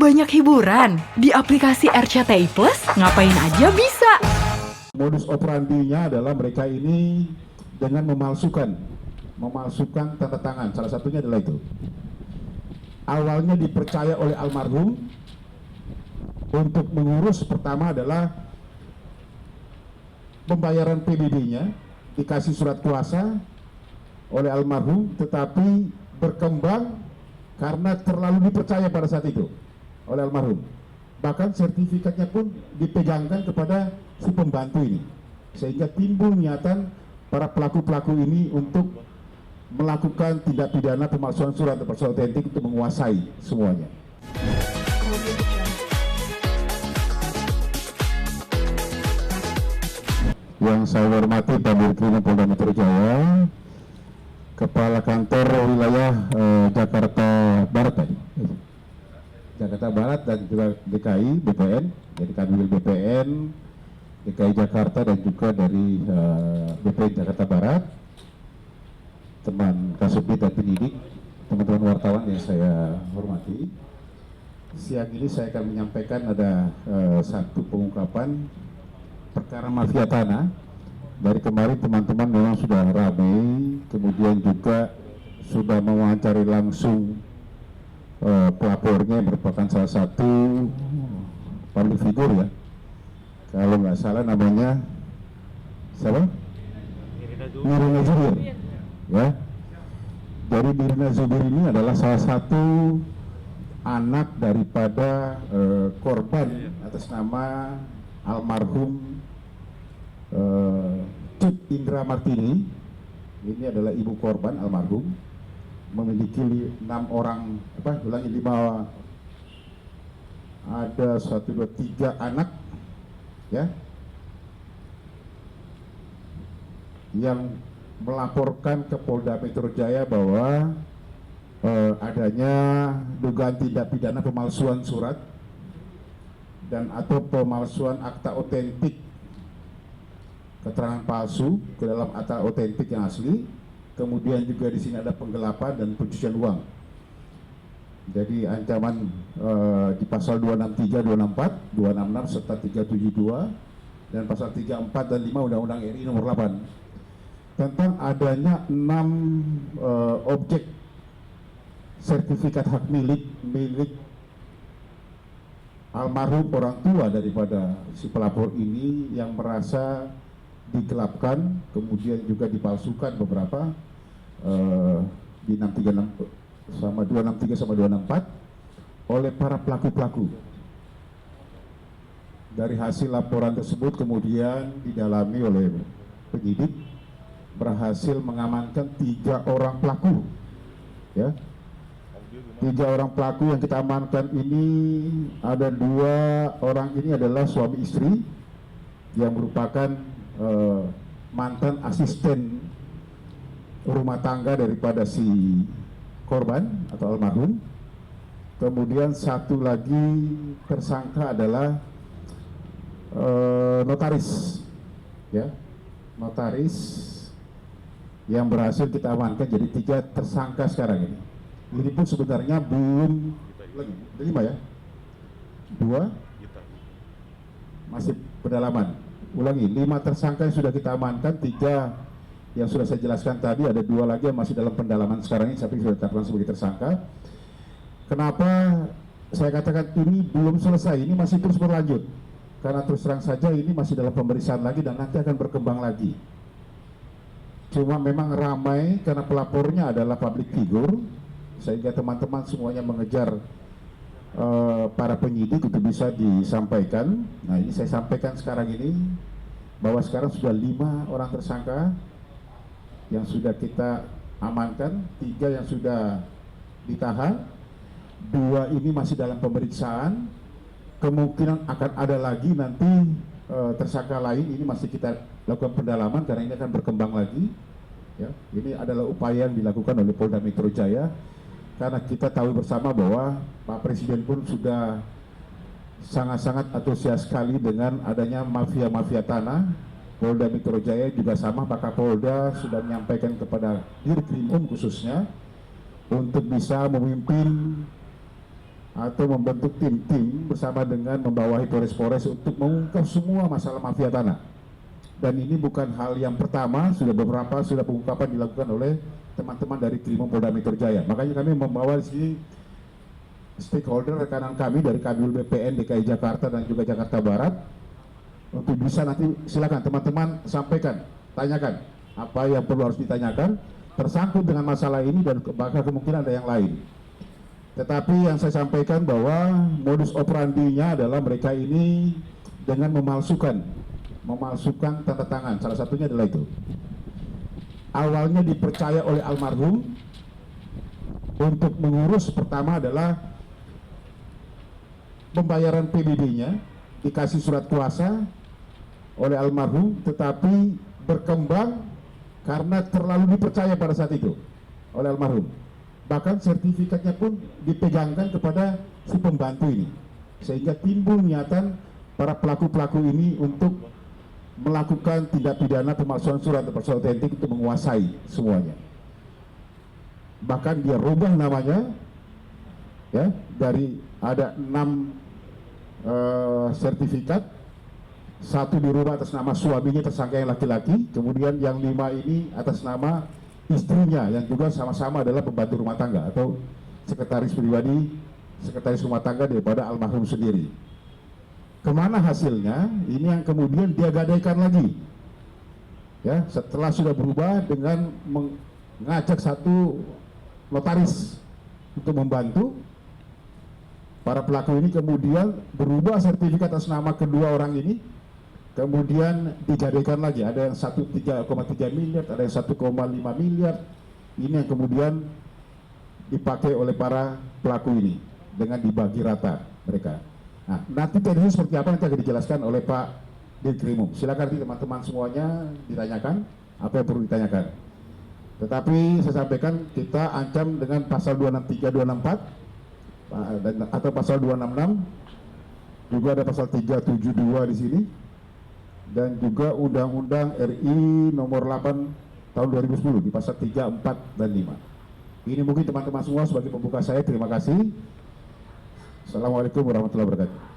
banyak hiburan? Di aplikasi RCTI Plus, ngapain aja bisa? Modus operandinya adalah mereka ini dengan memalsukan tanda tangan. Salah satunya adalah itu. Awalnya dipercaya oleh almarhum untuk mengurus, pertama adalah pembayaran PBB-nya, dikasih surat kuasa oleh almarhum, tetapi berkembang karena terlalu dipercaya pada saat itu oleh almarhum. Bahkan sertifikatnya pun dipegangkan kepada si pembantu ini, sehingga timbul niatan para pelaku-pelaku ini untuk melakukan tindak pidana pemalsuan surat atau palsu otentik untuk menguasai semuanya. Yang saya hormati Pak Dirkrim Polda Metro Jaya, Kepala Kantor Wilayah Jakarta Barat tadi, Jakarta Barat dan juga DKI BPN, jadi Kanwil BPN DKI Jakarta dan juga dari BPN Jakarta Barat, teman Kasubdit dan penyidik, teman-teman wartawan yang saya hormati. Siang ini saya akan menyampaikan ada satu pengungkapan perkara mafia tanah. Dari kemarin teman-teman memang sudah ramai, kemudian juga sudah mewawancari langsung pelapornya, merupakan salah satu public figure ya, kalau nggak salah namanya siapa? Nirina Zubir ya. Dari Nirina Zubir ini adalah salah satu anak daripada korban atas nama almarhum Cut Indra Martini. Ini adalah ibu korban almarhum, memiliki 5 ada 1, 2, 3 anak ya, yang melaporkan ke Polda Metro Jaya bahwa adanya dugaan tindak pidana pemalsuan surat dan atau pemalsuan akta otentik, keterangan palsu ke dalam akta otentik yang asli. Kemudian juga di sini ada penggelapan dan pencucian uang. Jadi ancaman di pasal 263, 264, 266 serta 372 dan pasal 34 dan 5 Undang-Undang RI nomor 8 tentang adanya 6 objek sertifikat hak milik almarhum orang tua daripada si pelapor ini yang merasa digelapkan, kemudian juga dipalsukan beberapa di 636 sama 263 sama 264 oleh para pelaku-pelaku. Dari hasil laporan tersebut kemudian didalami oleh penyidik, berhasil mengamankan 3 orang pelaku ya. 3 orang pelaku yang kita amankan ini, ada 2 orang ini adalah suami istri yang merupakan mantan asisten rumah tangga daripada si korban atau almarhum. Kemudian satu lagi tersangka adalah notaris ya, notaris yang berhasil kita amankan. Jadi 3 tersangka sekarang ini. Ini pun sebenarnya belum lagi 5 ya, 2 masih pendalaman. Ulangi, 5 tersangka yang sudah kita amankan, 3 yang sudah saya jelaskan tadi, ada 2 lagi yang masih dalam pendalaman sekarang ini, tapi sudah ditetapkan sebagai tersangka. Kenapa saya katakan ini belum selesai, ini masih terus berlanjut, karena terus terang saja ini masih dalam pemeriksaan lagi dan nanti akan berkembang lagi. Cuma memang ramai karena pelapornya adalah public figure, sehingga teman-teman semuanya mengejar para penyidik untuk bisa disampaikan. Nah, ini saya sampaikan sekarang ini bahwa sekarang sudah 5 orang tersangka yang sudah kita amankan, 3 yang sudah ditahan, 2 ini masih dalam pemeriksaan. Kemungkinan akan ada lagi nanti tersangka lain, ini masih kita lakukan pendalaman karena ini akan berkembang lagi ya. Ini adalah upaya yang dilakukan oleh Polda Metro Jaya, karena kita tahu bersama bahwa Pak Presiden pun sudah sangat-sangat antusias sekali dengan adanya mafia-mafia tanah. Polda Metro Jaya juga sama, Pak Kapolda sudah menyampaikan kepada Dirkrim khususnya untuk bisa memimpin atau membentuk tim-tim bersama dengan membawahi Polres-Polres untuk mengungkap semua masalah mafia tanah. Dan ini bukan hal yang pertama, sudah beberapa pengungkapan dilakukan oleh teman-teman dari Krimum Polda Metro Jaya. Makanya kami membawa di sini stakeholder rekanan kami dari Kanwil BPN DKI Jakarta dan juga Jakarta Barat untuk bisa nanti silakan teman-teman sampaikan, tanyakan apa yang perlu harus ditanyakan tersangkut dengan masalah ini dan bahkan kemungkinan ada yang lain. Tetapi yang saya sampaikan bahwa modus operandinya adalah mereka ini dengan memalsukan tanda tangan. Salah satunya adalah itu. Awalnya dipercaya oleh almarhum untuk mengurus, pertama adalah pembayaran PBB-nya, dikasih surat kuasa oleh almarhum, tetapi berkembang karena terlalu dipercaya pada saat itu oleh almarhum. Bahkan sertifikatnya pun dipegangkan kepada si pembantu ini, sehingga timbul niatan para pelaku-pelaku ini untuk melakukan tindak pidana pemalsuan surat atau otentik untuk menguasai semuanya. Bahkan dia rubah namanya, ya, dari ada 6 sertifikat, 1 dirubah atas nama suaminya tersangka yang laki-laki, kemudian yang 5 ini atas nama istrinya yang juga sama-sama adalah pembantu rumah tangga atau sekretaris pribadi, sekretaris rumah tangga daripada almarhum sendiri. Kemana hasilnya? Ini yang kemudian dia gadaikan lagi, ya, setelah sudah berubah dengan mengajak 1 notaris untuk membantu. Para pelaku ini kemudian berubah sertifikat atas nama kedua orang ini, kemudian digadaikan lagi. Ada yang 1,3 miliar, ada yang 1,5 miliar. Ini yang kemudian dipakai oleh para pelaku ini dengan dibagi rata mereka. Nah, nanti teknisnya seperti apa nanti akan dijelaskan oleh Pak Dirkrimum. Silakan teman-teman semuanya ditanyakan apa yang perlu ditanyakan. Tetapi saya sampaikan kita ancam dengan pasal 263, 264 atau pasal 266, juga ada pasal 372 di sini, dan juga Undang-Undang RI nomor 8 tahun 2010 di pasal 3, 4, dan 5. Ini mungkin teman-teman semua sebagai pembuka saya. Terima kasih. Assalamualaikum warahmatullahi wabarakatuh.